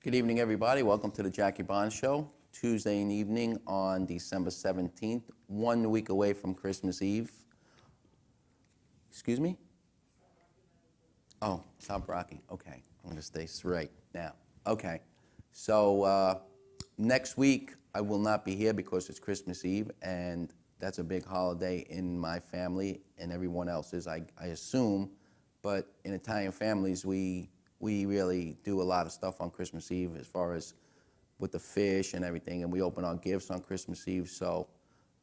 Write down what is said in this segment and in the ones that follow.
Good evening, everybody. Welcome to the Jackie Bond Show. Tuesday evening on December 17th, 1 week away from Christmas Eve. Excuse me? Oh, stop rocking. Okay, I'm going to stay straight now. Okay, so next week I will not be here because it's Christmas Eve, and that's a big holiday in my family and everyone else's, I assume. But in Italian families, we really do a lot of stuff on Christmas Eve as far as with the fish and everything, and we open our gifts on Christmas Eve, so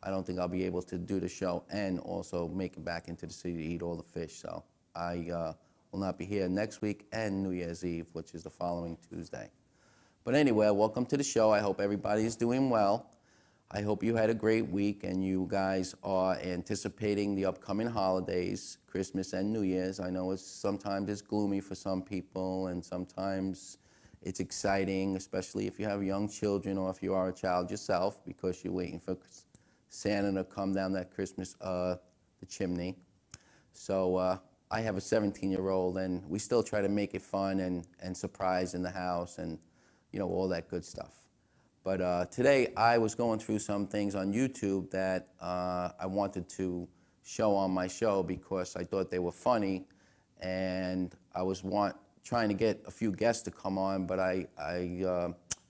I don't think I'll be able to do the show and also make it back into the city to eat all the fish. So I will not be here next week and New Year's Eve, which is the following Tuesday. But anyway, welcome to the show. I hope everybody is doing well. I hope you had a great week and you guys are anticipating the upcoming holidays, Christmas and New Year's. I know sometimes it's gloomy for some people and sometimes it's exciting, especially if you have young children or if you are a child yourself because you're waiting for Santa to come down that Christmas, the chimney. So I have a 17-year-old and we still try to make it fun and surprise in the house and, you know, all that good stuff. But today I was going through some things on YouTube that I wanted to show on my show because I thought they were funny, and I was trying to get a few guests to come on, but a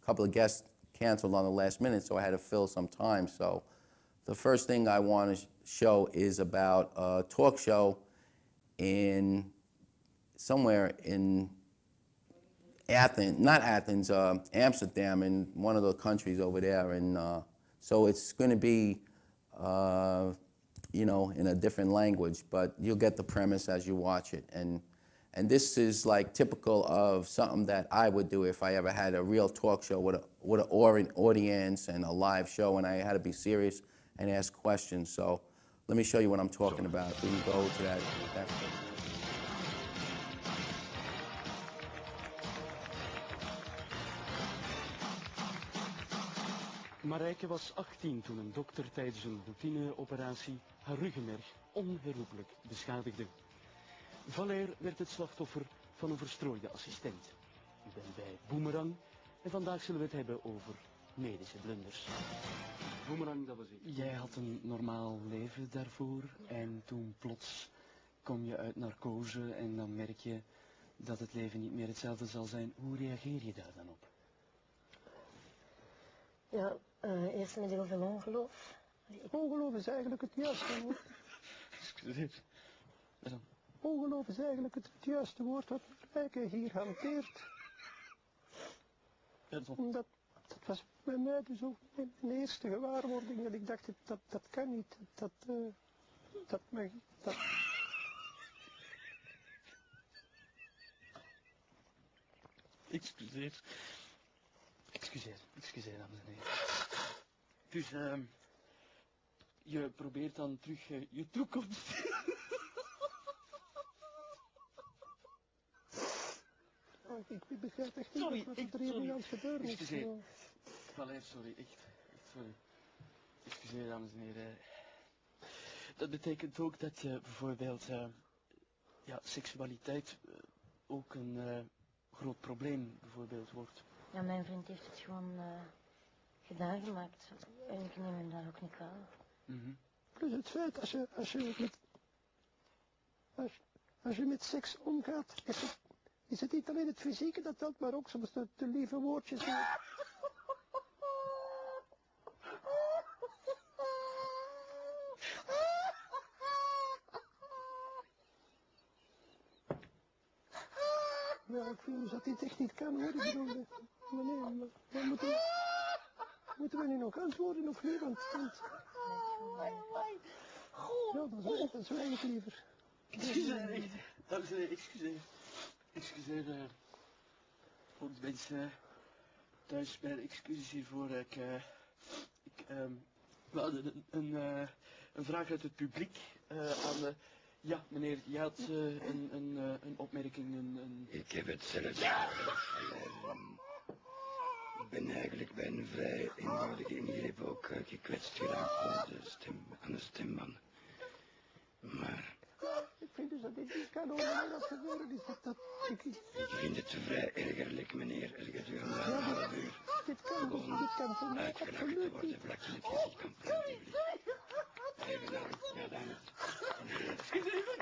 couple of guests canceled on the last minute, so I had to fill some time. So the first thing I want to show is about a talk show somewhere in Amsterdam, in one of the countries over there, and so it's going to be, you know, in a different language, but you'll get the premise as you watch it, and this is like typical of something that I would do if I ever had a real talk show with an audience and a live show, and I had to be serious and ask questions. So let me show you what I'm talking about. If we can go to that. Marijke was 18 toen een dokter tijdens een routineoperatie haar ruggenmerg onherroepelijk beschadigde. Valère werd het slachtoffer van een verstrooide assistent. U bent bij Boomerang en vandaag zullen we het hebben over medische blunders. Boomerang, dat was ik. Jij had een normaal leven daarvoor en toen plots kom je uit narcose en dan merk je dat het leven niet meer hetzelfde zal zijn. Hoe reageer je daar dan op? Ja, eerst met heel veel ongeloof. Ongeloof is eigenlijk het juiste woord. Excuseer. Ongeloof is eigenlijk het juiste woord wat Marijke hier hanteert. Dat was bij mij dus ook mijn eerste gewaarwording, dat ik dacht, dat kan niet, dat mag, dat... Excuseer, dames en heren. Dus, je probeert dan terug je toekomst. Ik begrijp echt niet wat er hier aan het gebeuren is. Excuseer. Valère, sorry, echt sorry. Excuseer, dames en heren. Dat betekent ook dat je bijvoorbeeld, ja, seksualiteit ook een groot probleem bijvoorbeeld wordt. Ja, mijn vriend heeft het gewoon gedaan gemaakt. En ik neem hem daar ook niet kwalijk. Plus het feit, als je met seks omgaat, is het niet alleen het fysieke dat telt, maar ook soms de lieve woordjes. Ja, ik vind dus dat dit echt niet kan, hoor. Ik bedoel, maar moeten we nu nog antwoorden of niet? Want ja, dan zwijg ik liever. Excuseer, dames en heren, excuseer. Voor de mensen thuis bij de excuses hiervoor. We hadden een vraag uit het publiek aan de... Ja, meneer, je had een opmerking, Ik heb hetzelfde. Ik ben eigenlijk bij een vrij eenvoudige ingreep ook gekwetst geraakt aan de stembanden. Maar... Ik vind Dus dat kan ook niet dat gebeuren. Dus Ik vind het vrij ergerlijk, meneer, als je gedurende een half uur dit kan voor mij uitgelachen te absoluut worden, niet. vlak in het gezicht van Frankrijk. Even dan, ja dan.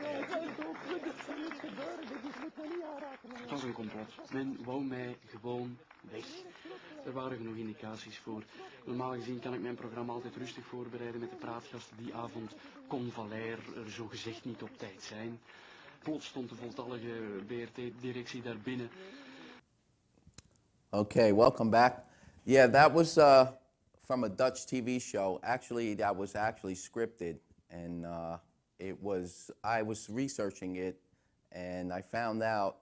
Ja, dat is ook goed, dat kan niet gebeuren. Dit moet me niet aanraken. Het was een complot. Men wou mij gewoon weg. Er waren genoeg indicaties voor. Normaal gezien kan ik mijn programma altijd rustig voorbereiden met de praatgasten. Die avond kon Valère er zogezegd niet op tijd zijn. Plots stond de voltallige BRT-directie daar binnen. Okay, welcome back. Yeah, that was from a Dutch TV show. Actually, that was actually scripted, and I was researching it, and I found out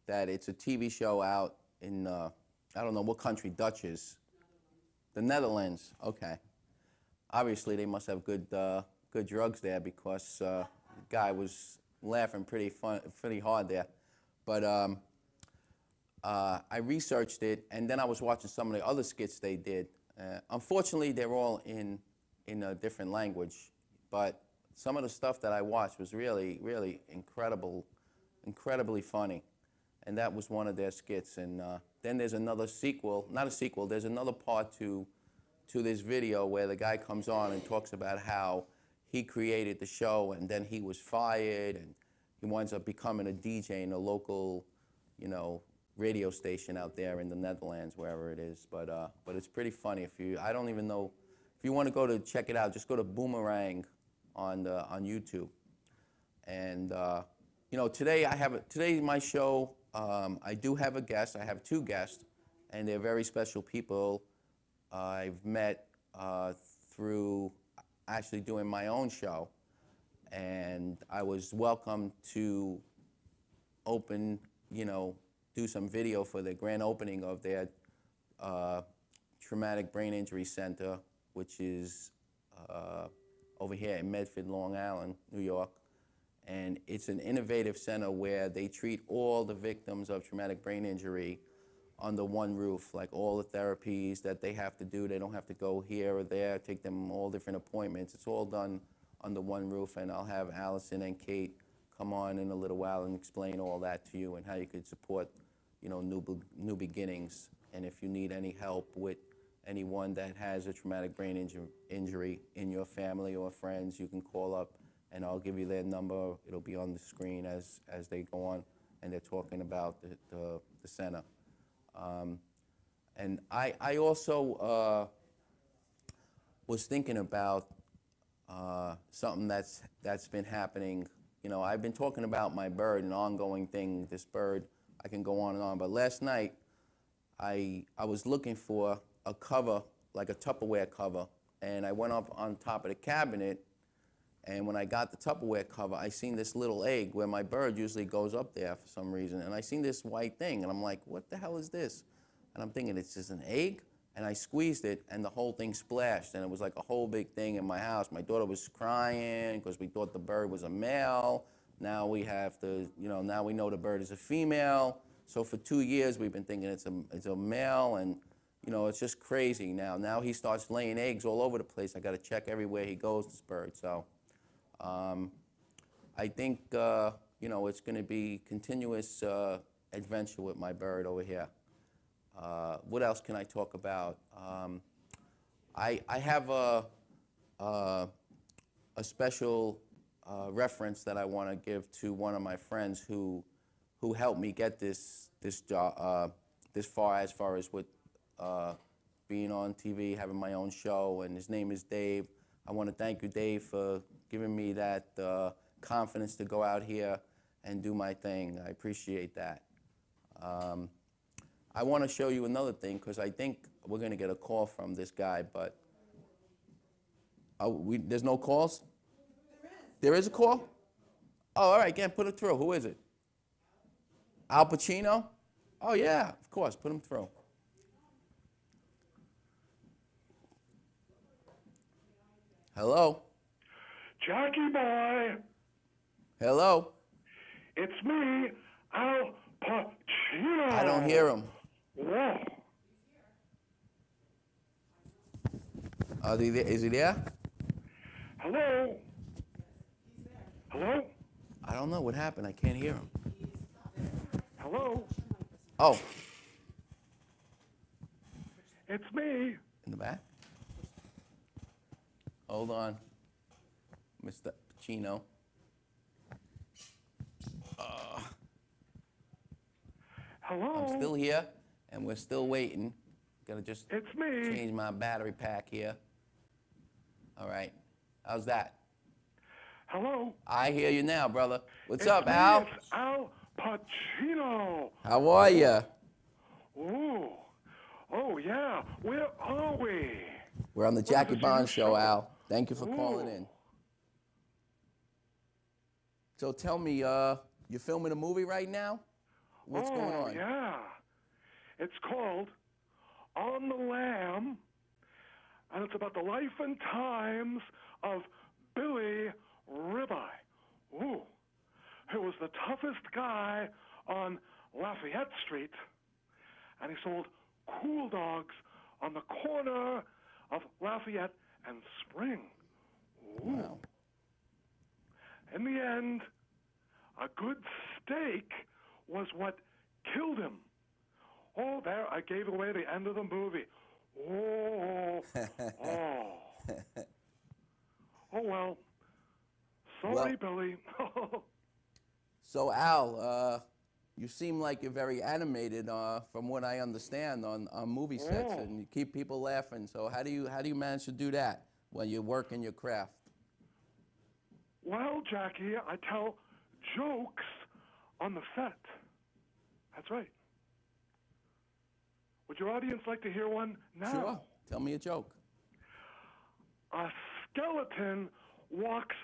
that it's a TV show out in I don't know what country Dutch is. The Netherlands. Okay. Obviously, they must have good drugs there because the guy was laughing pretty hard there, but. I researched it, and then I was watching some of the other skits they did. Unfortunately, they're all in a different language, but some of the stuff that I watched was really, really incredibly funny, and that was one of their skits. And then there's another sequel, not a sequel, there's another part to this video where the guy comes on and talks about how he created the show, and then he was fired, and he winds up becoming a DJ in a local, radio station out there in the Netherlands, wherever it is. But it's pretty funny. I don't even know, if you want to go to check it out, just go to Boomerang on YouTube. And today my show. I do have a guest. I have two guests, and they're very special people I've met through actually doing my own show. And I was welcomed to open, do some video for the grand opening of their Traumatic Brain Injury Center, which is over here in Medford, Long Island, New York. And it's an innovative center where they treat all the victims of traumatic brain injury under one roof, like all the therapies that they have to do. They don't have to go here or there, take them all different appointments. It's all done under one roof, and I'll have Allyson and Kate come on in a little while and explain all that to you and how you could support new beginnings. And if you need any help with anyone that has a traumatic brain injury in your family or friends, you can call up and I'll give you their number. It'll be on the screen as they go on and they're talking about the center. And I also was thinking about something that's been happening. I've been talking about my bird, an ongoing thing, this bird. I can go on and on, but last night I was looking for a cover, like a Tupperware cover, and I went up on top of the cabinet, and when I got the Tupperware cover, I seen this little egg where my bird usually goes up there for some reason, and I seen this white thing, and I'm like, what the hell is this? And I'm thinking, it's just an egg? And I squeezed it, and the whole thing splashed, and it was like a whole big thing in my house. My daughter was crying because we thought the bird was a male. Now we have to, now we know the bird is a female. So for 2 years we've been thinking it's a male, and it's just crazy now. Now he starts laying eggs all over the place. I got to check everywhere he goes, this bird. So I think it's going to be continuous adventure with my bird over here. What else can I talk about? I have a special reference that I want to give to one of my friends who helped me get this job as far as with being on TV, having my own show, and his name is Dave. I want to thank you, Dave, for giving me that confidence to go out here and do my thing. I appreciate that. I want to show you another thing because I think we're going to get a call from this guy, but there's no calls? There is a call? Oh, all right, again, put it through. Who is it? Al Pacino? Oh, yeah, of course, put him through. Hello? Jackie boy, Hello? it's me, Al Pacino. I don't hear him. Whoa. Is he there? Hello? Hello? I don't know what happened. I can't hear him. Hello? Oh, It's me. in the back? Hold on, Mr. Pacino. Hello? I'm still here, and we're still waiting. Gotta just It's me. change my battery pack here. All right. How's that? Hello? I hear you now, brother. What's It's up, me. Al? It's Al Pacino. How are you? Ooh. Oh, yeah. Where are we? We're on the Jackie is this Bond new show, show? Al. Thank you for calling Ooh. in. So tell me, you're filming a movie right now? What's going on? Yeah. It's called On the Lam, and it's about the life and times of Billy Ribeye. Ooh. He was the toughest guy on Lafayette Street, and he sold cool dogs on the corner of Lafayette and Spring. Ooh. Wow. In the end, a good steak was what killed him. Oh, there, I gave away the end of the movie. Oh, oh. Oh, well. Sorry, Billy. So Al, you seem like you're very animated, from what I understand, on movie sets, Oh. and you keep people laughing. So how do you manage to do that when you work in your craft? Well, Jackie, I tell jokes on the set. That's right. Would your audience like to hear one now? Sure. Tell me a joke. A skeleton walks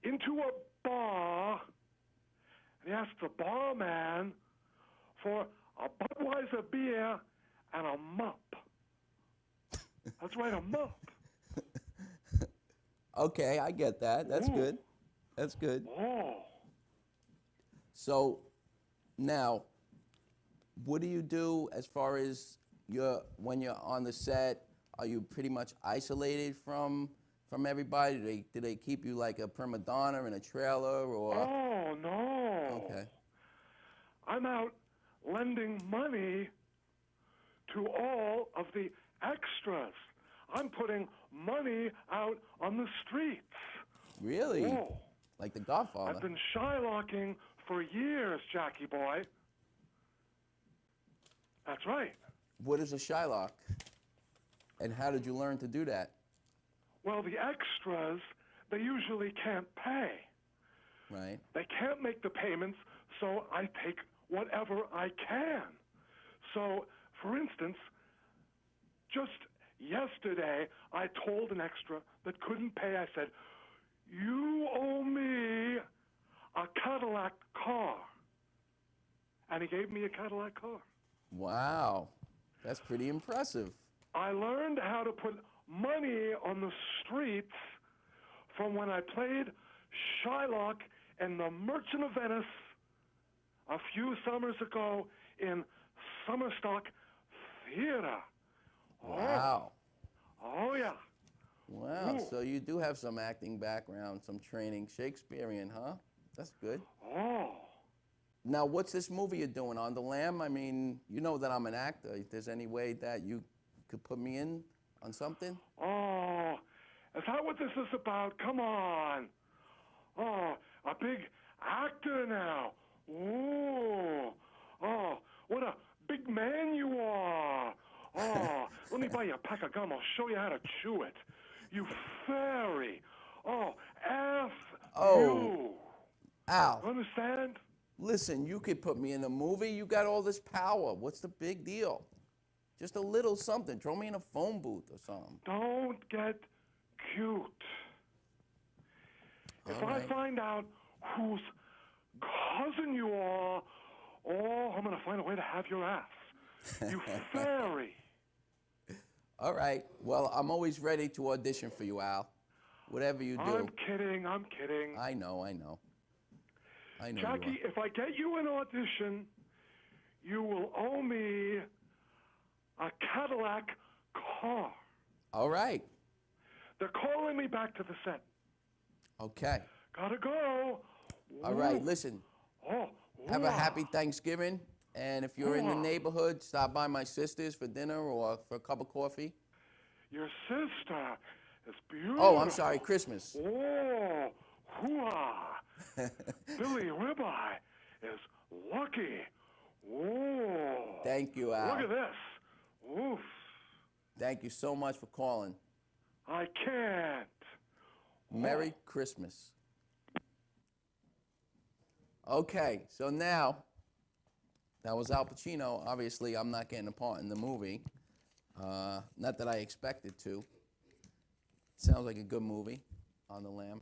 into a bar and he asks the barman for a Budweiser beer and a mop. That's right, a mop. Okay, I get that. That's Ooh. good. That's good. Oh. So now, what do you do as far as when you're on the set? Are you pretty much isolated from everybody? Do they keep you like a prima donna in a trailer, or? Oh, no. Okay. I'm out lending money to all of the extras. I'm putting money out on the streets. Really? Oh. Like The Godfather? I've been Shylocking for years, Jackie boy. That's right. What is a Shylock? And how did you learn to do that? Well, the extras, they usually can't pay. Right. They can't make the payments, so I take whatever I can. So, for instance, just yesterday, I told an extra that couldn't pay, I said, "You owe me a Cadillac car." And he gave me a Cadillac car. Wow. That's pretty impressive. I learned how to put money on the streets from when I played Shylock in The Merchant of Venice a few summers ago in Summerstock Theater. Wow. Oh, yeah. Wow. Ooh. So you do have some acting background, some training, Shakespearean, huh? That's good. Oh. Now, what's this movie you're doing, On the Lam? I mean, you know that I'm an actor. If there's any way that you could put me in on something? Oh, is that what this is about? Come on. Oh, a big actor now. Ooh. Oh, what a big man you are. Oh, let me buy you a pack of gum. I'll show you how to chew it. You fairy. Oh, F you. Al, Understand? listen, you could put me in a movie. You got all this power. What's the big deal? Just a little something. Throw me in a phone booth or something. Don't get cute. If All I right. find out whose cousin you are, oh, I'm going to find a way to have your ass. You fairy. All right. Well, I'm always ready to audition for you, Al. Whatever you do. I'm kidding. I'm kidding. I know. I know you Jackie, if I get you an audition, you will owe me a Cadillac car. are. All right. They're calling me back to the set. Okay. Gotta go. All right, listen. Oh, Have a happy Thanksgiving. And if you're in the neighborhood, stop by my sister's for dinner or for a cup of coffee. Your sister is beautiful. Oh, I'm sorry, Christmas. Oh, hoo-ah. Billy Ribeye is lucky. Oh. Thank you, Al. Look at this. Oof. Thank you so much for calling. I can't. Merry Christmas. Okay, so now, that was Al Pacino. Obviously, I'm not getting a part in the movie. Not that I expected to. Sounds like a good movie, On the Lam.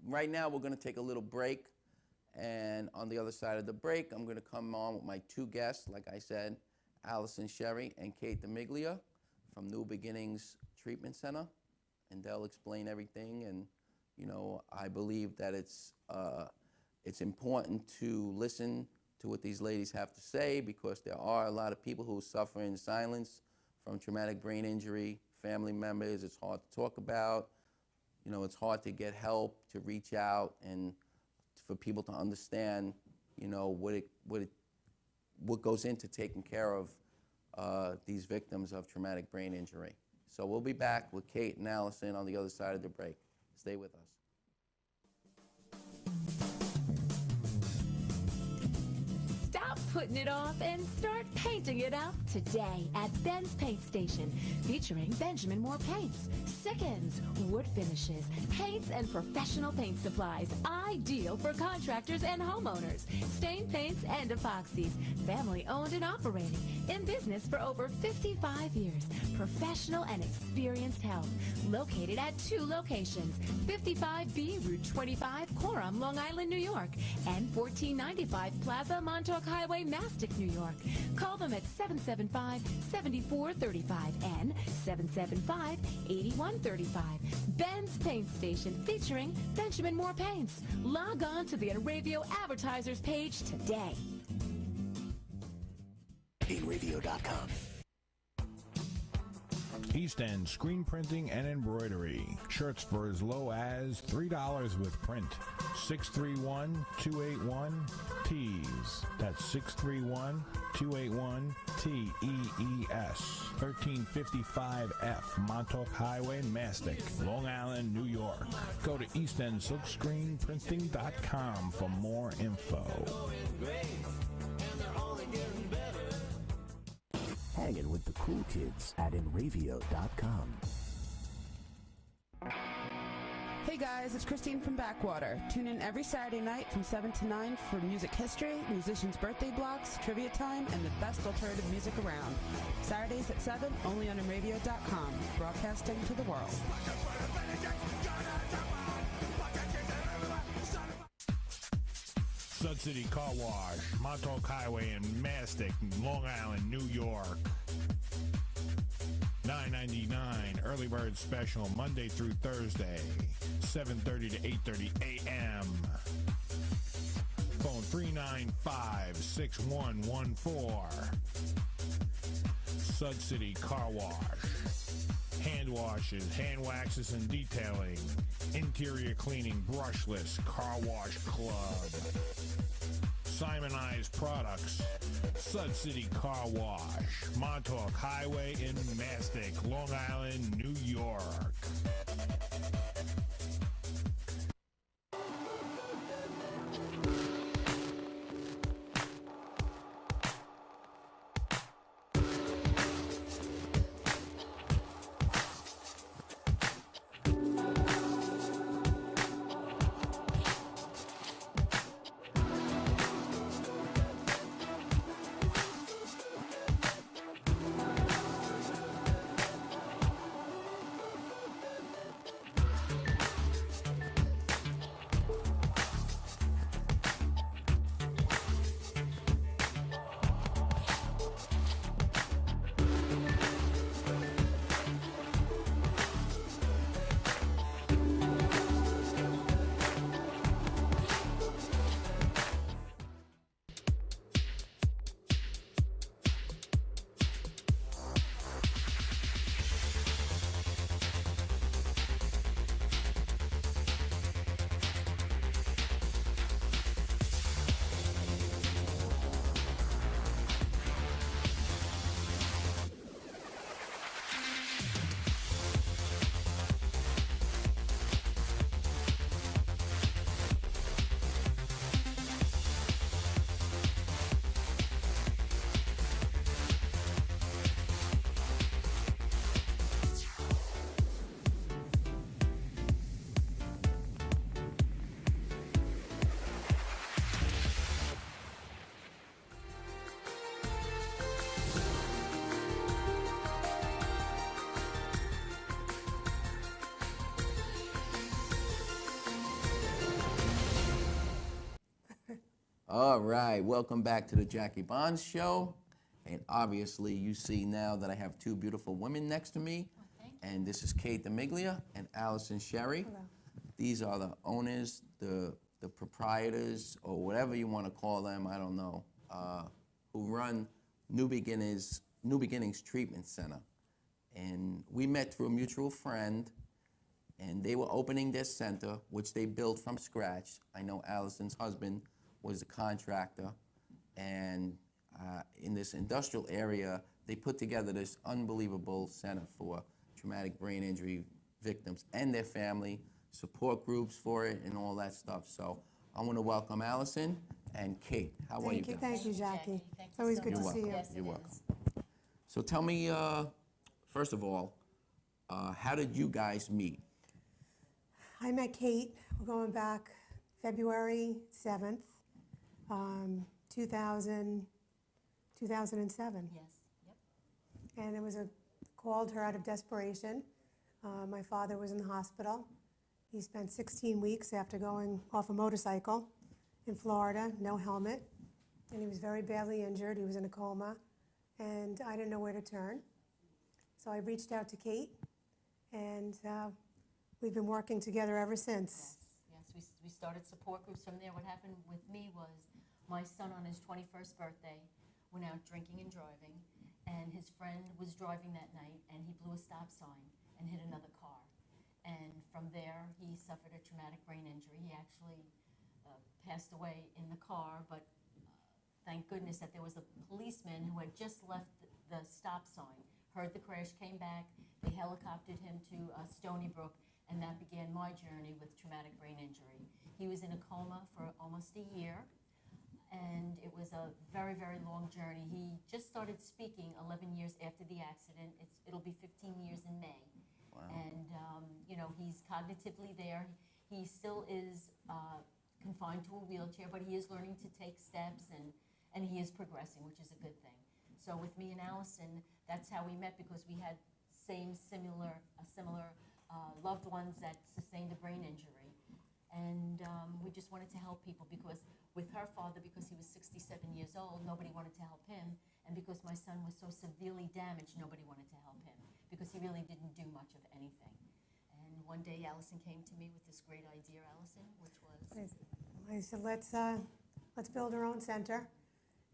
Right now, we're going to take a little break. And on the other side of the break, I'm going to come on with my two guests, like I said, Allyson, Scerri, and Kate DiMeglia from New Beginnings Treatment Center. And they'll explain everything. And, you know, I believe that it's important to listen to what these ladies have to say, because there are a lot of people who suffer in silence from traumatic brain injury, family members. It's hard to talk about. You know, it's hard to get help, to reach out, and for people to understand, you know, what goes into taking care of these victims of traumatic brain injury. So we'll be back with Kate and Allyson on the other side of the break. Stay with us. Stop putting it off and start painting it up today at Ben's Paint Station, featuring Benjamin Moore paints, Sickens, wood finishes, paints, and professional paint supplies, ideal for contractors and homeowners, stain paints and epoxies, family owned and operating, in business for over 55 years, professional and experienced help, located at two locations, 55B Route 25, Coram, Long Island, New York, and 1495 Plaza, Montauk Highway, Mastic, New York. Call them at 775-7435 and 775-8135. Ben's Paint Station, featuring Benjamin Moore Paints. Log on to the Enravio Advertisers page today. DiMeglia.com. East End Screen Printing and Embroidery. Shirts for as low as $3 with print. 631-281-TEES. That's 631-281-TEES. 1355F Montauk Highway, Mastic, Long Island, New York. Go to eastendsilkscreenprinting.com for more info. Hanging with the cool kids at Enravio.com. Hey guys, it's Christine from Backwater. Tune in every Saturday night from 7 to 9 for music history, musicians' birthday blocks, trivia time, and the best alternative music around. Saturdays at 7, only on Enravio.com, broadcasting to the world. Sud City Car Wash, Montauk Highway in Mastic, Long Island, New York. $9.99 early bird special Monday through Thursday, 7:30 to 8:30 a.m. Phone 395-6114. Sud City Car Wash. Hand washes, hand waxes, and detailing. Interior cleaning, brushless, car wash club. Simonized products. Sud City Car Wash. Montauk Highway in Mastic, Long Island, New York. All right, welcome back to the Jackie Bonds Show. And obviously, you see now that I have two beautiful women next to me. And this is Kate DiMeglia and Allyson Scerri. Hello. These are the owners, the proprietors, or whatever you want to call them, I don't know, who run New Beginnings Treatment Center. And we met through a mutual friend, and they were opening their center, which they built from scratch. I know Allyson's husband was a contractor, and in this industrial area, they put together this unbelievable center for traumatic brain injury victims and their family, support groups for it, and all that stuff. So I want to welcome Allyson and Kate. How are you guys? Thank you, Jackie. It's always good to see you. You're welcome. So tell me, first of all, how did you guys meet? I met Kate. We're going back February 7th, 2007. Yes. Yep. And it was called her out of desperation. My father was in the hospital. He spent 16 weeks after going off a motorcycle in Florida, no helmet, and he was very badly injured. He was in a coma, and I didn't know where to turn. So I reached out to Kate, and we've been working together ever since. Yes. We started support groups from there. What happened with me was my son on his 21st birthday went out drinking and driving, and his friend was driving that night, and he blew a stop sign and hit another car. And from there, he suffered a traumatic brain injury. He actually passed away in the car, but thank goodness that there was a policeman who had just left the stop sign, heard the crash, came back, they helicoptered him to Stony Brook, and that began my journey with traumatic brain injury. He was in a coma for almost a year, and it was a very, very long journey. He just started speaking 11 years after the accident. It'll be 15 years in May. Wow. And, he's cognitively there. He still is confined to a wheelchair, but he is learning to take steps, and he is progressing, which is a good thing. So with me and Allyson, that's how we met, because we had similar loved ones that sustained a brain injury. And we just wanted to help people, because with her father, because he was 67 years old, nobody wanted to help him. And because my son was so severely damaged, nobody wanted to help him, because he really didn't do much of anything. And one day Allyson came to me with this great idea, Allyson, which was... I said, let's build our own center.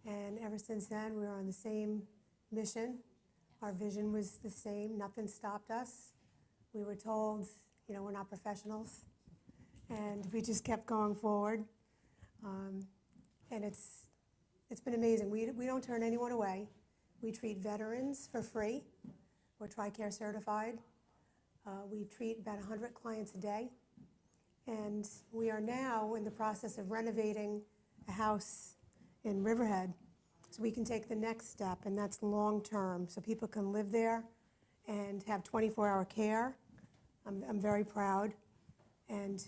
And ever since then, we were on the same mission. Our vision was the same. Nothing stopped us. We were told, we're not professionals. And we just kept going forward. And it's been amazing. We don't turn anyone away. We treat veterans for free. We're TRICARE certified. We treat about 100 clients a day. And we are now in the process of renovating a house in Riverhead, so we can take the next step, and that's long-term, so people can live there and have 24-hour care. I'm very proud. And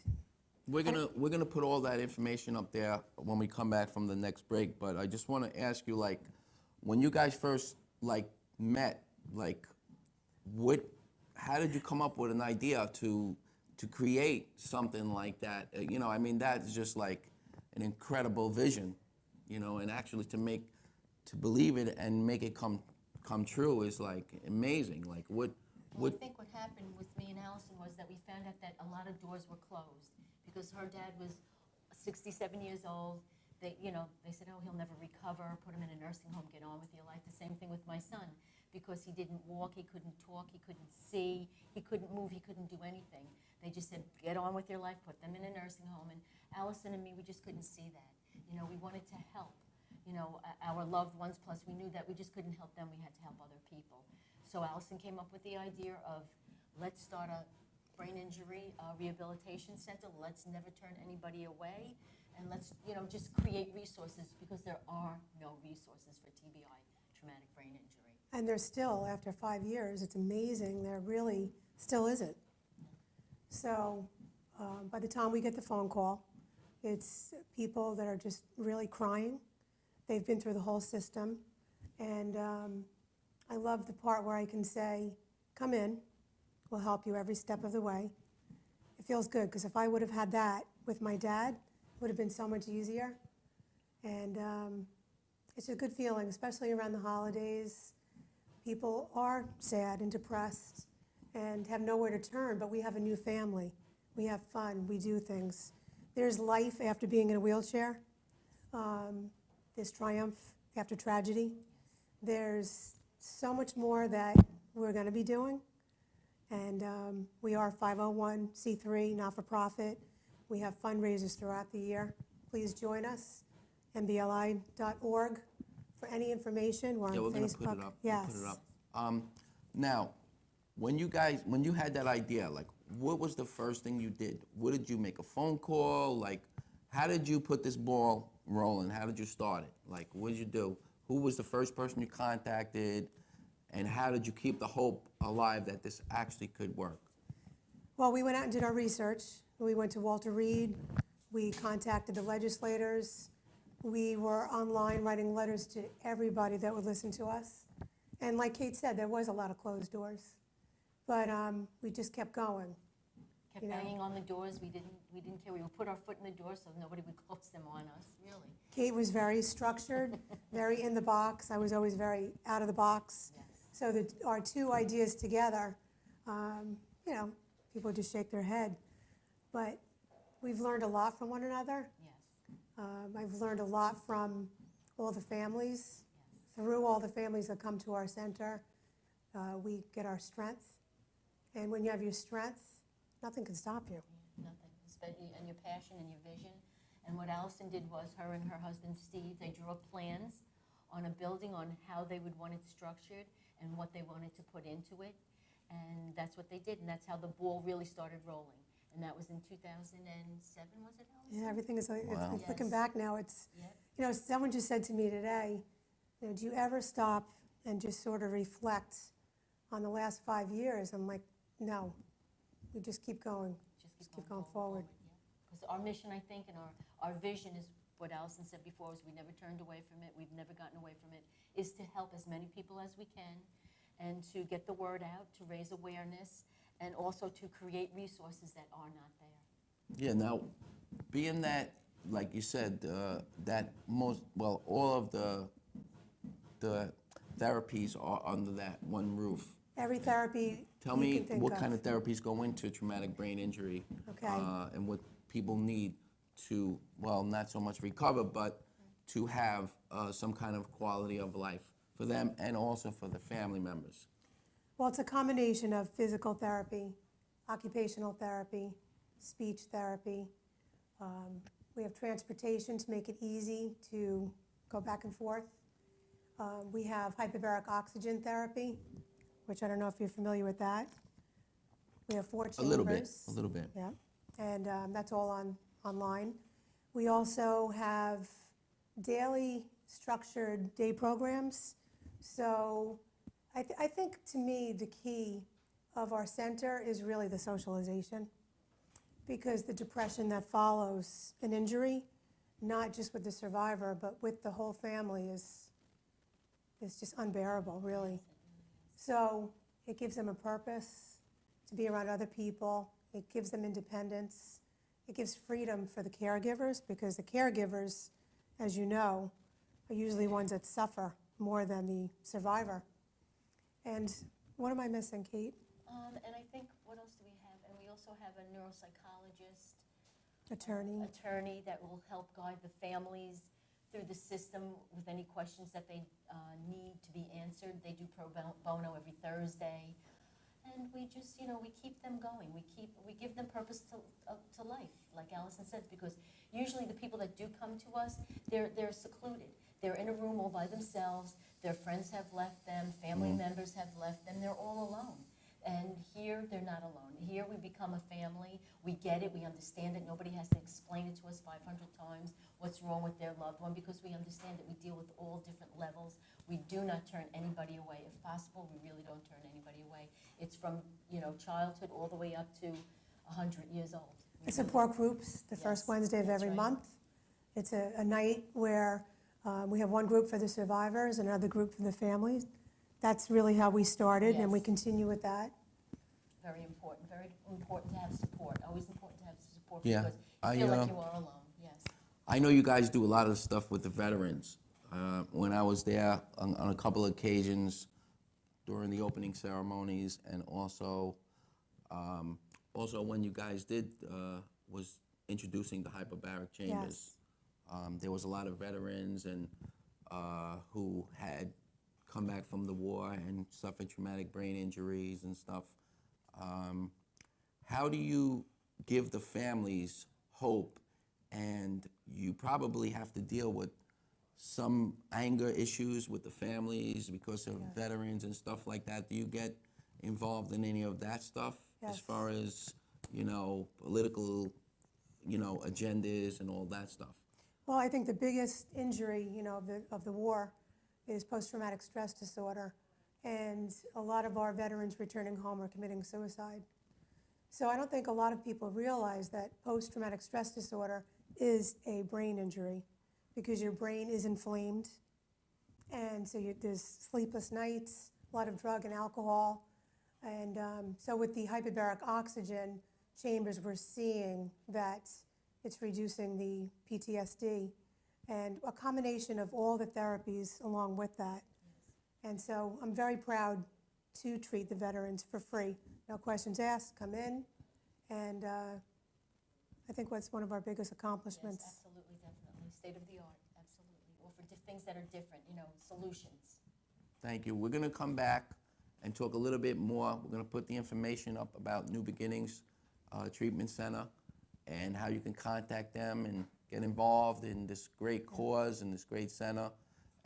We're gonna put all that information up there when we come back from the next break. But I just want to ask you, when you guys first met, how did you come up with an idea to create something like that? That's just an incredible vision, and actually to believe it and make it come true is amazing. Well, I think what happened with me and Allyson was that we found out that a lot of doors were closed, because her dad was 67 years old. They said, oh, he'll never recover, put him in a nursing home, get on with your life. The same thing with my son, because he didn't walk, he couldn't talk, he couldn't see, he couldn't move, he couldn't do anything. They just said, get on with your life, put them in a nursing home. And Allyson and me, we just couldn't see that. We wanted to help, our loved ones, plus we knew that we just couldn't help them, we had to help other people. So Allyson came up with the idea of, let's start a brain injury rehabilitation center. Let's never turn anybody away, and let's just create resources, because there are no resources for TBI, traumatic brain injury. And there's still, after 5 years, it's amazing, there really still isn't. So by the time we get the phone call, it's people that are just really crying. They've been through the whole system, and I love the part where I can say, come in, we'll help you every step of the way. It feels good, because if I would have had that with my dad, it would have been so much easier. And it's a good feeling, especially around the holidays. People are sad and depressed and have nowhere to turn, but we have a new family. We have fun, we do things. There's life after being in a wheelchair. There's triumph after tragedy. There's so much more that we're going to be doing. And we are 501c3, not-for-profit. We have fundraisers throughout the year. Please join us, mbli.org, for any information. We're on Yeah, we're Facebook. gonna put it up. Yes. We'll put it up. Now, when you had that idea, like, what was the first thing you did? What did you make a phone call? Like, how did you put this ball rolling? How did you start it? Like, what did you do? Who was the first person you contacted? And how did you keep the hope alive that this actually could work? Well, we went out and did our research. We went to Walter Reed. We contacted the legislators. We were online writing letters to everybody that would listen to us. And like Kate said, there was a lot of closed doors. But we just kept going. Kept banging on the doors. We didn't care. We would put our foot in the door so nobody would close them on us, really. Kate was very structured, very in the box. I was always very out of the box. Yes. So that our two ideas together, people just shake their head. But we've learned a lot from one another. Yes. I've learned a lot from all the families. Yes. Through all the families that come to our center, we get our strength. And when you have your strength, nothing can stop you. Nothing, especially, and your passion and your vision. And what Allyson did was, her and her husband Steve, they drew up plans on a building, on how they would want it structured and what they wanted to put into it. And that's what they did, and that's how the ball really started rolling. And that was in 2007, was it, Allyson? Yeah, everything is, Wow. it's looking back now, it's, Yep. Someone just said to me today, do you ever stop and just sort of reflect on the last 5 years? I'm like, no, we just keep going. Just keep going forward. Because our mission, I think, and our vision is what Allyson said before, is we never turned away from it, we've never gotten away from it, is to help as many people as we can and to get the word out, to raise awareness, and also to create resources that are not there. Yeah, now, being that, like you said, all of the therapies are under that one roof. Every therapy Tell you me can think what of. kind of therapies go into traumatic brain injury, Okay. and what people need to, well, not so much recover, but to have some kind of quality of life for them and also for the family members. Well, it's a combination of physical therapy, occupational therapy, speech therapy. We have transportation to make it easy to go back and forth. We have hyperbaric oxygen therapy, which I don't know if you're familiar with that. We have 4 chambers. A little bit. Yeah, and that's all online. We also have daily structured day programs. So I think, to me, the key of our center is really the socialization, because the depression that follows an injury, not just with the survivor, but with the whole family, is just unbearable, really. So it gives them a purpose to be around other people. It gives them independence. It gives freedom for the caregivers, because the caregivers, as you know, are usually ones that suffer more than the survivor. And what am I missing, Kate? And I think, what else do we have? And we also have a neuropsychologist, Attorney. that will help guide the families through the system with any questions that they need to be answered. They do pro bono every Thursday. And we just, we keep them going. We give them purpose to life, like Allyson said, because usually the people that do come to us, they're secluded. They're in a room all by themselves. Their friends have left them. Family members have left them. They're all alone. And here, they're not alone. Here, we become a family. We get it. We understand it. Nobody has to explain it to us 500 times what's wrong with their loved one, because we understand that we deal with all different levels. We do not turn anybody away. If possible, we really don't turn anybody away. It's from, childhood all the way up to 100 years old. The support groups, the first Wednesday of every month. It's a night where we have one group for the survivors, another group for the families. That's really how we started, and we continue with that. Very important to have support. Always important to have support, Yeah, because you feel like you are alone. Yes. I know you guys do a lot of stuff with the veterans. When I was there on a couple of occasions during the opening ceremonies, and also when you guys was introducing the hyperbaric chambers. There was a lot of veterans and who had come back from the war and suffered traumatic brain injuries and stuff. How do you give the families hope? And you probably have to deal with some anger issues with the families because of veterans and stuff like that. Do you get involved in any of that stuff as far as, political, agendas and all that stuff? Well, I think the biggest injury, of the war is post-traumatic stress disorder, and a lot of our veterans returning home are committing suicide. So I don't think a lot of people realize that post-traumatic stress disorder is a brain injury because your brain is inflamed, and so there's sleepless nights, a lot of drug and alcohol, and so with the hyperbaric oxygen chambers, we're seeing that it's reducing the PTSD, and a combination of all the therapies along with that. And so I'm very proud to treat the veterans for free. No questions asked, come in, and I think that's one of our biggest accomplishments. Yes, absolutely, definitely. State of the art, absolutely. Or for things that are different, solutions. Thank you. We're going to come back and talk a little bit more. We're going to put the information up about New Beginnings Treatment Center and how you can contact them and get involved in this great cause and this great center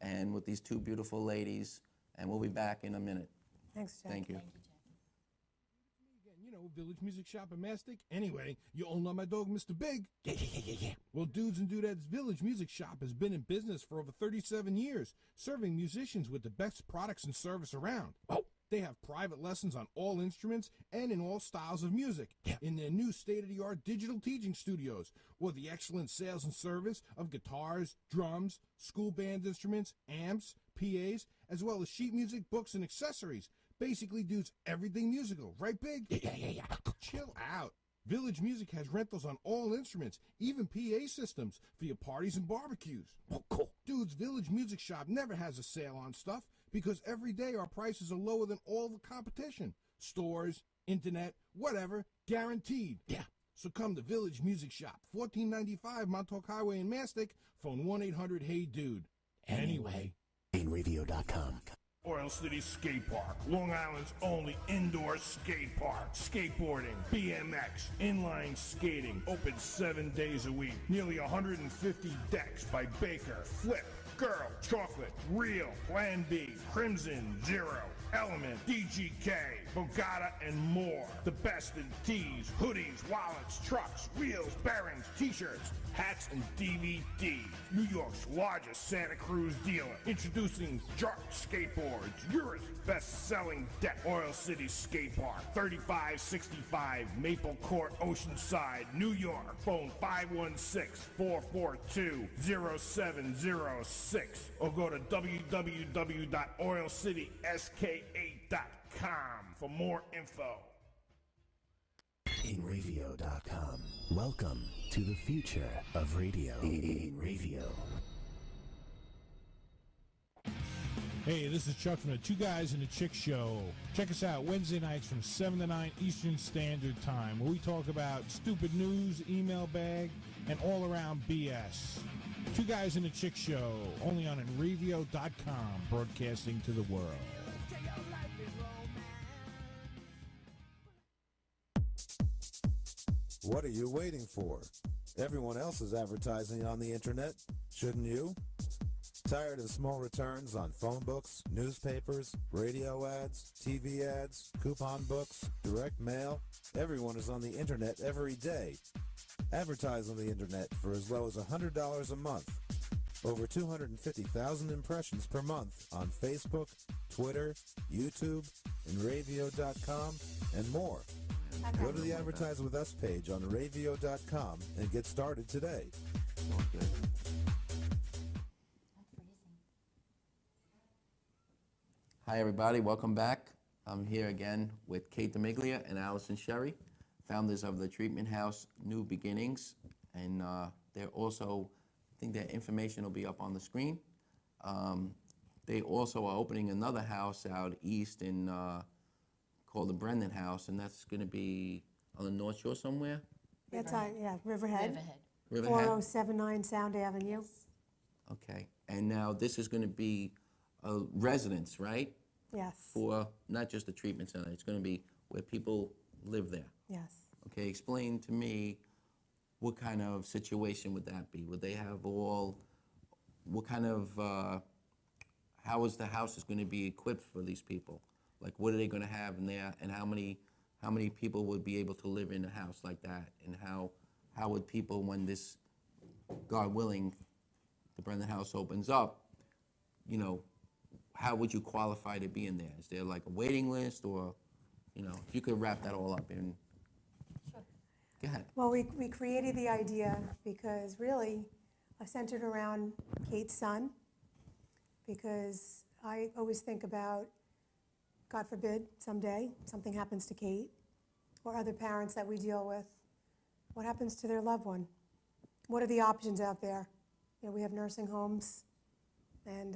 and with these two beautiful ladies. And we'll be back in a minute. Thanks, Jack. Thank you. Village Music Shop in Mastic. Anyway, you all know my dog, Mr. Big. Yeah. Well, Dudes and Dudettes Village Music Shop has been in business for over 37 years, serving musicians with the best products and service around. Oh, they have private lessons on all instruments and in all styles of music in their new state-of-the-art digital teaching studios, or the excellent sales and service of guitars, drums, school band instruments, amps, PAs, as well as sheet music, books, and accessories. Basically, dudes, everything musical. Right, Big? Yeah. Chill out. Village Music has rentals on all instruments, even PA systems for your parties and barbecues. Oh, cool. Dudes, Village Music Shop never has a sale on stuff because every day our prices are lower than all the competition. Stores, internet, whatever, guaranteed. Yeah. So come to Village Music Shop, 1495 Montauk Highway in Mastic. Phone 1-800-HEY-DUDE. Anyway. DiMeglia.com. Oil City Skate Park, Long Island's only indoor skate park. Skateboarding, BMX, inline skating, open 7 days a week. Nearly 150 decks by Baker, Flip, Girl, Chocolate, Real, Plan B, Crimson, Zero, Element, DGK, Bogata, and more. The best in tees, hoodies, wallets, trucks, wheels, bearings, t-shirts, hats, and DVD. New York's largest Santa Cruz dealer. Introducing Jark Skateboards, Europe's best-selling deck. Oil City Skate Park, 3565 Maple Court, Oceanside, New York. Phone 516-442-0706 or go to www.oilcitysk8.com for more info. InRavio.com. Welcome to the future of radio. In radio. Hey, this is Chuck from the Two Guys and the Chick Show. Check us out Wednesday nights from 7 to 9 Eastern Standard Time, where we talk about stupid news, email bag, and all-around BS. Two Guys and the Chick Show, only on InRavio.com, broadcasting to the world. What are you waiting for? Everyone else is advertising on the internet. Shouldn't you? Tired of small returns on phone books, newspapers, radio ads, TV ads, coupon books, direct mail? Everyone is on the internet every day. Advertise on the internet for as low as $100 a month. Over 250,000 impressions per month on Facebook, Twitter, YouTube, InRavio.com, and more. Go to the Advertise With Us page on Ravio.com and get started today. Hi, everybody. Welcome back. I'm here again with Kate DiMeglia and Allyson Scerri, founders of the treatment house New Beginnings. And they're also I think their information will be up on the screen. They also are opening another house out east in called the Brendan House, and that's going to be on the North Shore somewhere. That's Riverhead. Riverhead. 4079 Sound Avenue. Okay, and now this is going to be a residence, right? Yes. For not just a treatment center. It's going to be where people live there. Yes. Okay, explain to me what kind of situation would that be? Would they have all? What kind of? How is the house going to be equipped for these people? Like, what are they going to have in there, and how many people would be able to live in a house like that? And how would people, when this, God willing, the Brendan House opens up, you know, how would you qualify to be in there? Is there like a waiting list, or, you know, if you could wrap that all up in. Sure. Go ahead. Well, we created the idea because really I centered around Kate's son, because I always think about, God forbid, someday something happens to Kate or other parents that we deal with. What happens to their loved one? What are the options out there? You know, we have nursing homes, and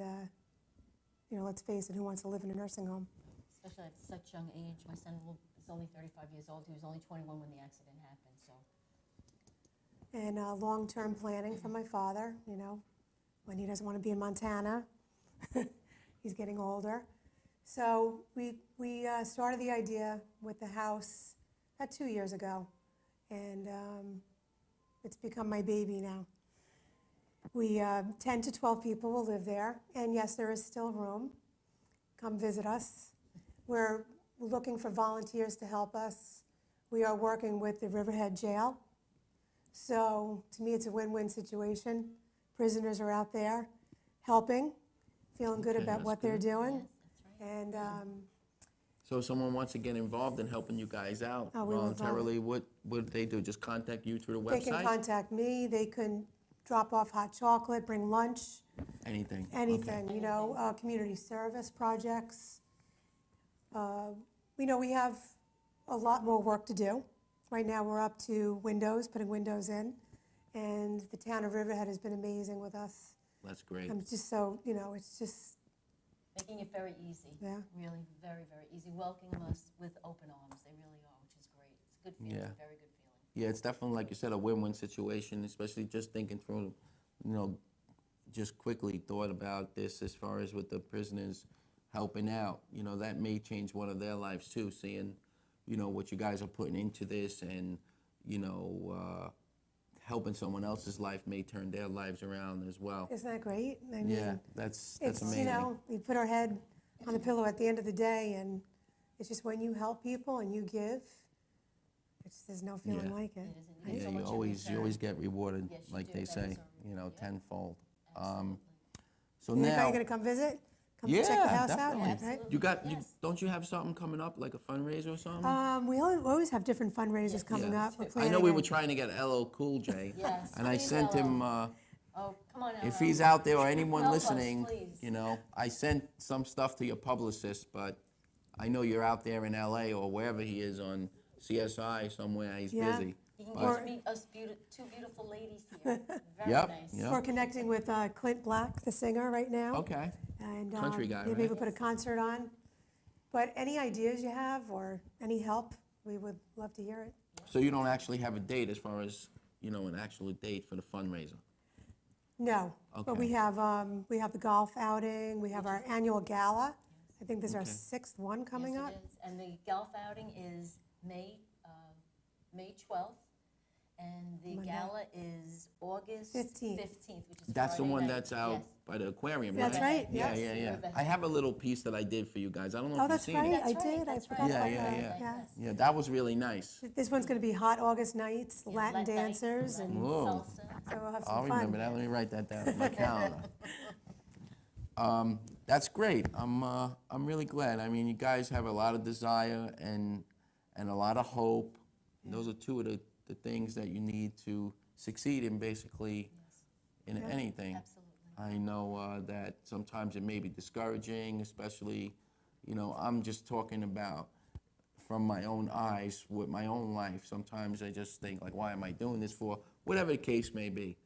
you know, let's face it, who wants to live in a nursing home? Especially at such young age. My son is only 35 years old. He was only 21 when the accident happened. So. And long-term planning from my father, you know, when he doesn't want to be in Montana. He's getting older. So we started the idea with the house about 2 years ago, and it's become my baby now. We 10 to 12 people will live there, and yes, there is still room. Come visit us. We're looking for volunteers to help us. We are working with the Riverhead Jail. So to me, it's a win-win situation. Prisoners are out there helping, feeling good Okay, about that's what they're good. doing. Yes, And So if someone wants to get involved in helping you guys out Oh, we will voluntarily, what would they do? Just contact you through the they can website? contact me. They can drop off hot chocolate, bring lunch, Anything? anything, you know, community service projects. You know, we have a lot more work to do. Right now, we're up to windows, putting windows in, and the town of Riverhead has been amazing with us. That's great. I'm just so, you know, it's just, Making it very easy. Yeah. Really very, very easy. Welcoming us with open arms. They really are, which is great. It's a good feeling. Yeah. Very good feeling. Yeah, it's definitely, like you said, a win-win situation, especially just thinking through, you know, just quickly thought about this as far as with the prisoners helping out. You know, that may change one of their lives too, seeing, you know, what you guys are putting into this, and, you know, helping someone else's life may turn their lives around as well. isn't that great? I mean, Yeah, that's it's, amazing. you know, we put our head on the pillow at the end of the day, and it's just when you help people and you give, there's no feeling Yeah. like it. It isn't. You get Yeah, so you much in always return. get rewarded, Yes, you like do. they That say, is our you know, reward. Yep. tenfold. Absolutely. So You think now, you're gonna come visit? Come yeah, check the house definitely. out, right? Absolutely. You got, Yes. don't you have something coming up, like a fundraiser or something? We always have different fundraisers coming Yeah. up. We're I planning know we were it. trying to get LL Cool J, Yes. and I Please, sent him. LL. Oh, come on, If LL. he's out there or anyone Help us, listening, please. you know, I sent some stuff to your publicist, but I know you're out there in LA or wherever he is on CSI somewhere. He's Yeah. busy. You can But- get to meet us two beautiful ladies here. Very Yep, nice. yep. We're connecting with Clint Black, the singer, right now. Okay. And Country guy, maybe right? we'll put a concert on. But any ideas you have or any help, we would love to hear it. So you don't actually have a date as far as, you know, an actual date for the fundraiser? No, but Okay. we have the golf outing. We have our annual gala. I think this is our Okay. 6th one coming Yes, up. it is. And the golf outing is May 12th, and the Monday. gala is August 15th. 15th, which is That's the Friday one night. that's out Yes. by the aquarium, That's right, Yeah, yes. yeah, yeah. Riverhead. I have a little piece that I did for you guys. I don't know Oh, if that's you've seen right. it. I That's did. right, I that's forgot right. Yeah, about yeah, that. yeah. Yes. Yeah, that was really nice. This one's going to be hot August nights, Yeah, Latin Latin nights, dancers, and Whoa. salsa. so we'll have I'll some remember fun. that. Let me write that down on my calendar. That's great. I'm really glad. I mean, you guys have a lot of desire and a lot of hope. Those are two of the things that you need to succeed in, basically, in Yeah. anything. Absolutely. I know that sometimes it may be discouraging, especially, you know, I'm just talking about from my own eyes with my own life. Sometimes I just think, like, why am I doing this for? Whatever the case may be.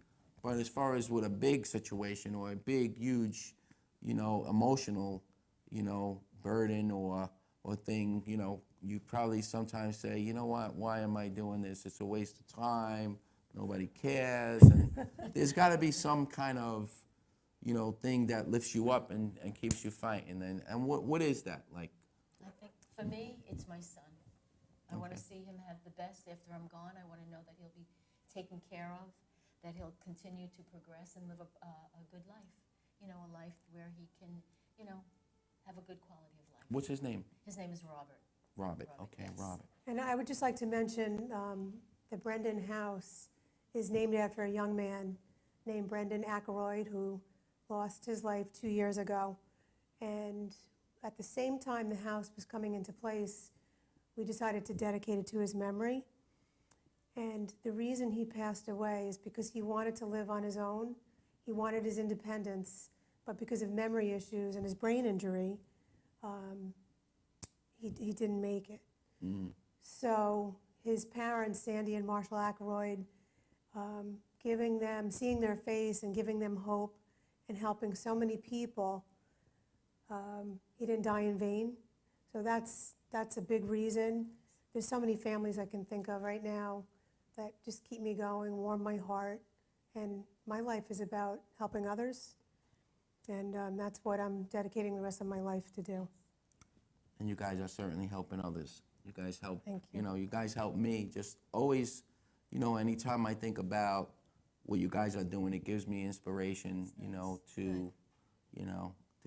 But as far as with a big situation or a big, huge, emotional, burden or thing, you probably sometimes say, you know what, why am I doing this? It's a waste of time. Nobody cares. And there's got to be some kind of, thing that lifts you up and keeps you fighting. And what is that like? I think for me, it's my son. I want to Okay. see him have the best after I'm gone. I want to know that he'll be taken care of, that he'll continue to progress and live a good life. A life where he can, have a good quality of life. What's his name? His name is Robert. Robert. Okay, yes. Robert. And I would just like to mention the Brendan House is named after a young man named Brendan Ackroyd who lost his life 2 years ago. And at the same time the house was coming into place, we decided to dedicate it to his memory. And the reason he passed away is because he wanted to live on his own. He wanted his independence, but because of memory issues and his brain injury, he didn't make it. So his parents, Sandy and Marshall Ackroyd, seeing their face and giving them hope and helping so many people, he didn't die in vain. So that's a big reason. There's so many families I can think of right now that just keep me going, warm my heart, and my life is about helping others, and that's what I'm dedicating the rest of my life to do. And you guys are certainly helping others. You guys help, Thank you. you guys help me. Just always, anytime I think about what you guys are doing, it gives me inspiration, to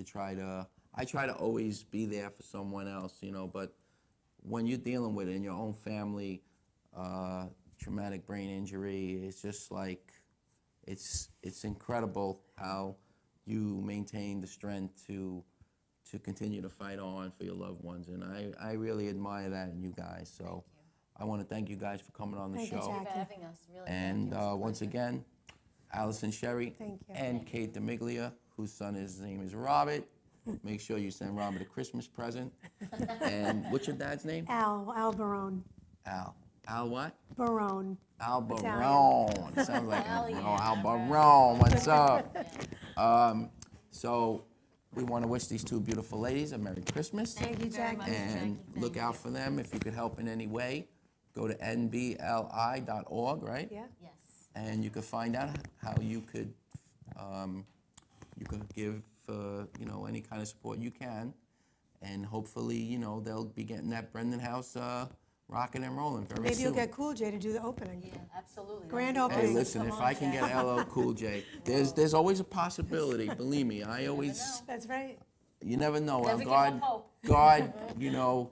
try to, I try to always be there for someone else, but when you're dealing with it in your own family, traumatic brain injury, it's just like, it's incredible how you maintain the strength to continue to fight on for your loved ones, and I really admire that in you guys. So I want to thank you guys for coming on the Thank you, show. Thank you for Jackie. having us. Really. And thank you. It's a once pleasure. again, Allyson, Scerri, Thank you. and Kate DiMeglia, whose his name is Robert. Make sure you send Robert a Christmas present. And what's your dad's name? Al Barone. Al what? Barone. Al Italian. Barone. Sounds like Italian. Al Barone. What's up? So we want to wish these two beautiful ladies a Merry Christmas. Thank you, very Jackie. much. And Jackie, look thank out you. for them. If you could help in any way, go to nbli.org, right? Yeah. Yes. And you could find out how you could give any kind of support you can, and hopefully they'll be getting that Brendan House rocking and rolling very Maybe soon. you'll get Cool J to do the opening. Yeah, absolutely. Grand That'd be opening. Hey, great. listen, Come if on, I can Jack. get LL Cool J, there's always a possibility. Believe me, I always. That's right. You never know. Never give God, up hope. God,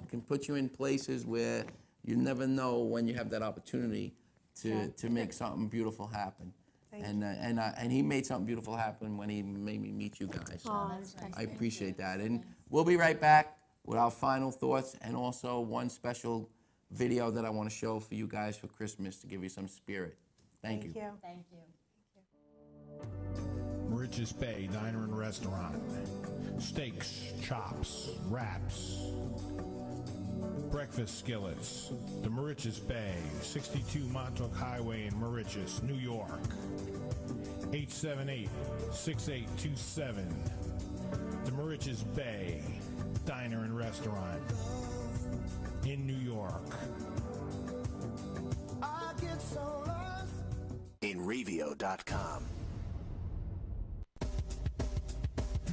can put you in places where you never know when you have that opportunity to make something beautiful happen. Thank And he made something beautiful happen when he made me meet you guys. So Aw, That's nice. I appreciate that. And we'll be right back with our final thoughts and also one special video that I want to show for you guys for Christmas to give you some spirit. Thank you. Thank you. Mauritius Bay Diner and Restaurant. Steaks, chops, wraps, breakfast skillets. The Mauritius Bay, 62 Montauk Highway in Mauritius, New York. 878-6827. The Mauritius Bay Diner and Restaurant in New York. InRevio.com.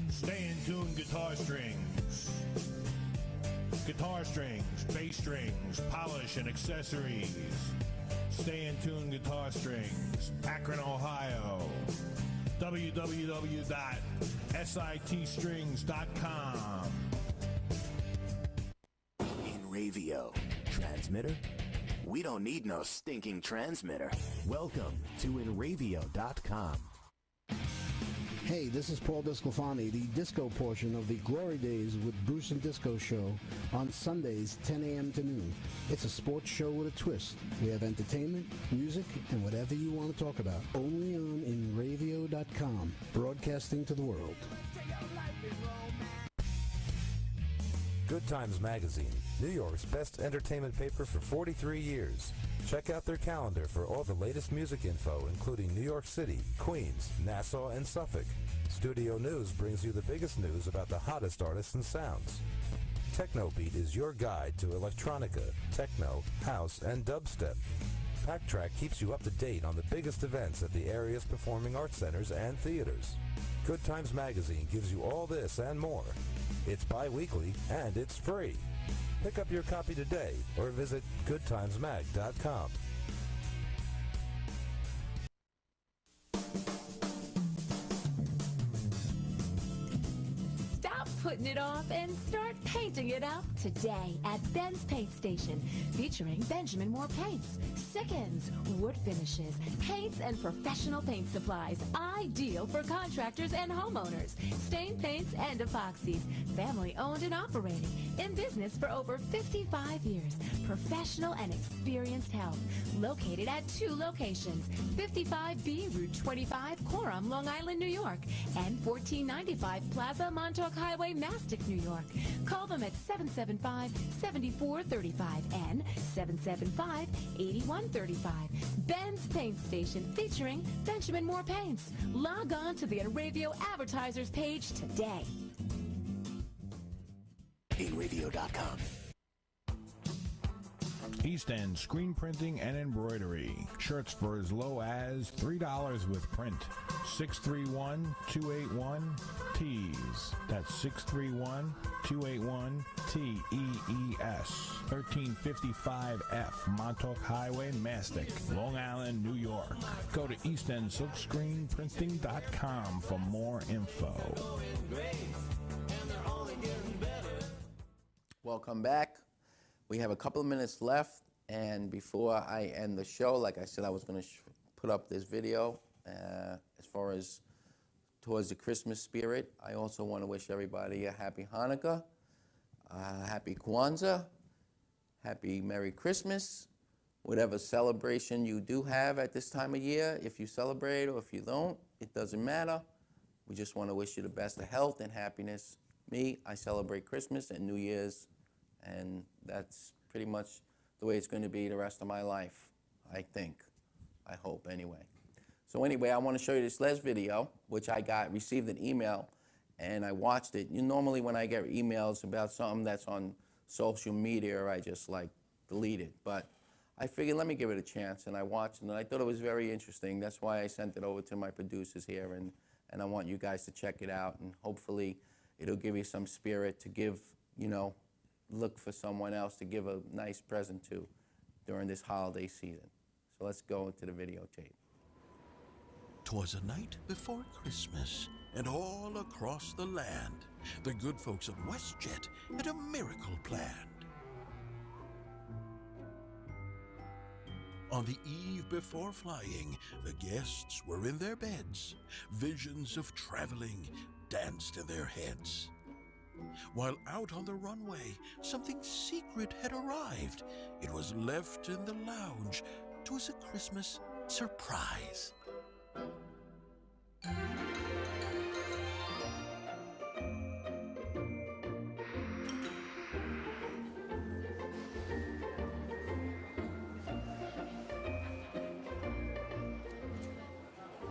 Stay in tune guitar strings. Guitar strings, bass strings, polish and accessories. Stay in tune guitar strings. Akron, Ohio. www.sitstrings.com. InRevio. Transmitter? We don't need no stinking transmitter. Welcome to InRevio.com. Hey, this is Paul Discofani, the disco portion of the Glory Days with Bruce and Disco show on Sundays, 10 a.m. to noon. It's a sports show with a twist. We have entertainment, music, and whatever you want to talk about. Only on InRevio.com, broadcasting to the world. Good Times Magazine, New York's best entertainment paper for 43 years. Check out their calendar for all the latest music info, including New York City, Queens, Nassau, and Suffolk. Studio News brings you the biggest news about the hottest artists and sounds. Technobeat is your guide to electronica, techno, house, and dubstep. Backtrack keeps you up to date on the biggest events at the area's performing arts centers and theaters. Good Times Magazine gives you all this and more. It's bi-weekly and it's free. Pick up your copy today or visit goodtimesmag.com. Stop putting it off and start painting it up today at Ben's Paint Station, featuring Benjamin Moore paints, Sickens, wood finishes, paints, and professional paint supplies, ideal for contractors and homeowners, stain paints and epoxies, family owned and operating, in business for over 55 years, professional and experienced help, located at 2 locations, 55B Route 25, Coram, Long Island, New York, and 1495 Plaza, Montauk Highway, Mastic, New York. Call them at 775-7435 and 775-8135. Ben's Paint Station, featuring Benjamin Moore Paints. Log on to the Radio Advertisers page today. AInRadio.com. East End Screen Printing and Embroidery. Shirts for as low as $3 with print. 631-281-TEES. That's 631-281-TEES. 1355F Montauk Highway, Mastic, Long Island, New York. Go to eastendsilkscreenprinting.com for more info. Welcome back. We have a couple of minutes left, and before I end the show, like I said, I was going to put up this video as far as towards the Christmas spirit. I also want to wish everybody a happy Hanukkah, happy Kwanzaa, happy Merry Christmas, whatever celebration you do have at this time of year. If you celebrate or if you don't, it doesn't matter. We just want to wish you the best of health and happiness. Me, I celebrate Christmas and New Year's, and that's pretty much the way it's going to be the rest of my life, I think. I hope, anyway. So anyway, I want to show you this last video, which I received an email, and I watched it. Normally when I get emails about something that's on social media, I just delete it. But I figured, let me give it a chance, and I watched it, and I thought it was very interesting. That's why I sent it over to my producers here, and I want you guys to check it out, and hopefully it'll give you some spirit to give, look for someone else to give a nice present to during this holiday season. So let's go into the videotape. 'Twas a night before Christmas, and all across the land, the good folks at WestJet had a miracle planned. On the eve before flying, the guests were in their beds. Visions of traveling danced in their heads. While out on the runway, something secret had arrived. It was left in the lounge. 'Twas a Christmas surprise.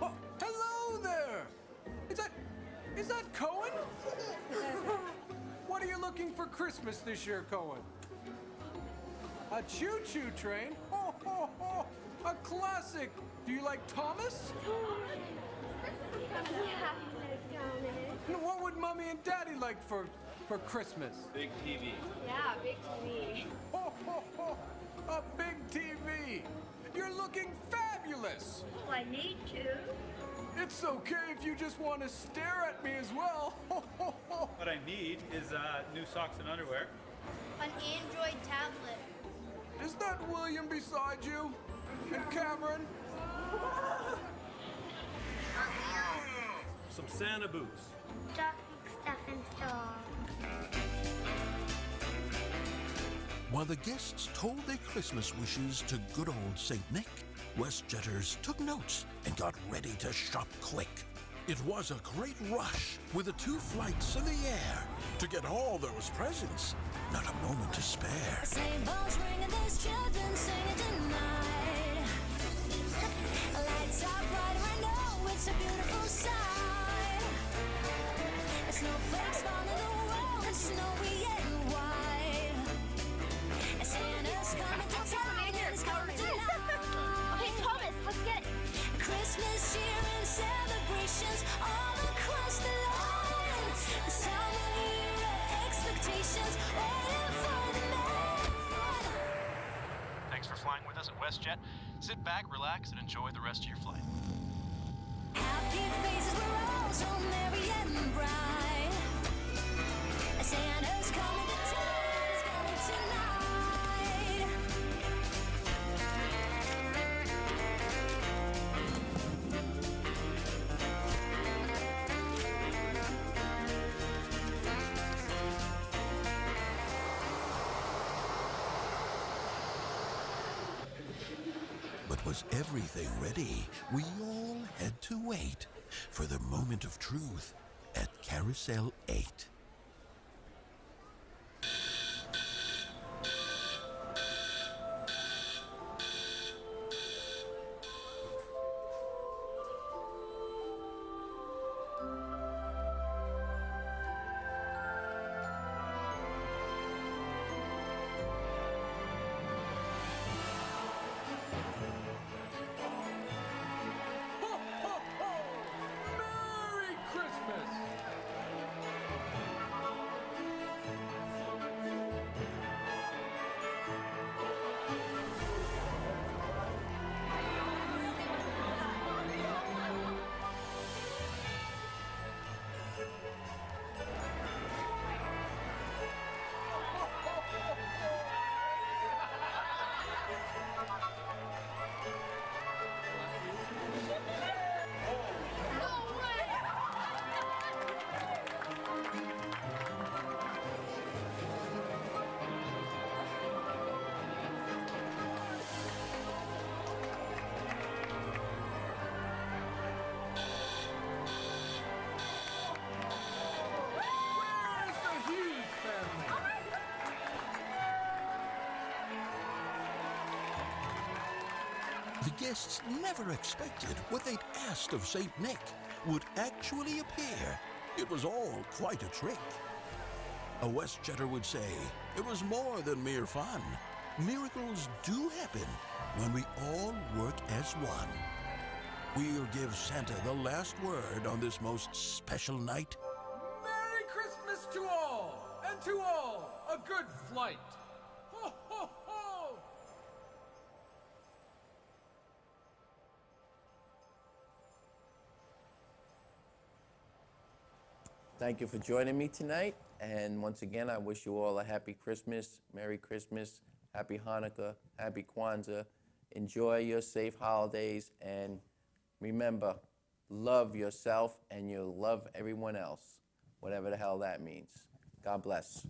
Oh, hello there! Is that Cohen? What are you looking for Christmas this year, Cohen? A choo-choo train? Ho, ho, ho! A classic! Do you like Thomas? What would Mommy and Daddy like for Christmas? Big TV. Yeah, big TV. Ho, ho, ho! A big TV! You're looking fabulous! Oh, I need to. It's okay if you just want to stare at me as well. Ho, ho, ho! What I need is new socks and underwear. An Android tablet. Is that William beside you? And Cameron? Some Santa boots. Stocking stuff and store. While the guests told their Christmas wishes to good old St. Nick, WestJetters took notes and got ready to shop quick. It was a great rush with the 2 flights in the air to get all those presents. Not a moment to spare. Sleigh bells ringing, there's children singing tonight. Lights are brighter, I know it's a beautiful sight. Snowflakes fall in the world, it's snowy and white. Santa's coming to town, it's coming tonight. Okay, Thomas, let's get it. Christmas cheer and celebrations all across the line. This time of year of expectations, waiting for the man. Thanks for flying with us at WestJet. Sit back, relax, and enjoy the rest of your flight. Happy faces were all so merry and bright. Santa's coming to town, he's coming tonight. But was everything ready? We all had to wait for the moment of truth at Carousel 8. Ho, ho, ho! Merry Christmas! Where's the Hughes family? The guests never expected what they'd asked of St. Nick would actually appear. It was all quite a trick. A WestJetter would say it was more than mere fun. Miracles do happen when we all work as one. We'll give Santa the last word on this most special night. Merry Christmas to all, and to all a good flight. Ho, ho, ho! Thank you for joining me tonight. And once again, I wish you all a happy Christmas, Merry Christmas, Happy Hanukkah, Happy Kwanzaa. Enjoy your safe holidays. And remember, love yourself and you'll love everyone else, whatever the hell that means. God bless.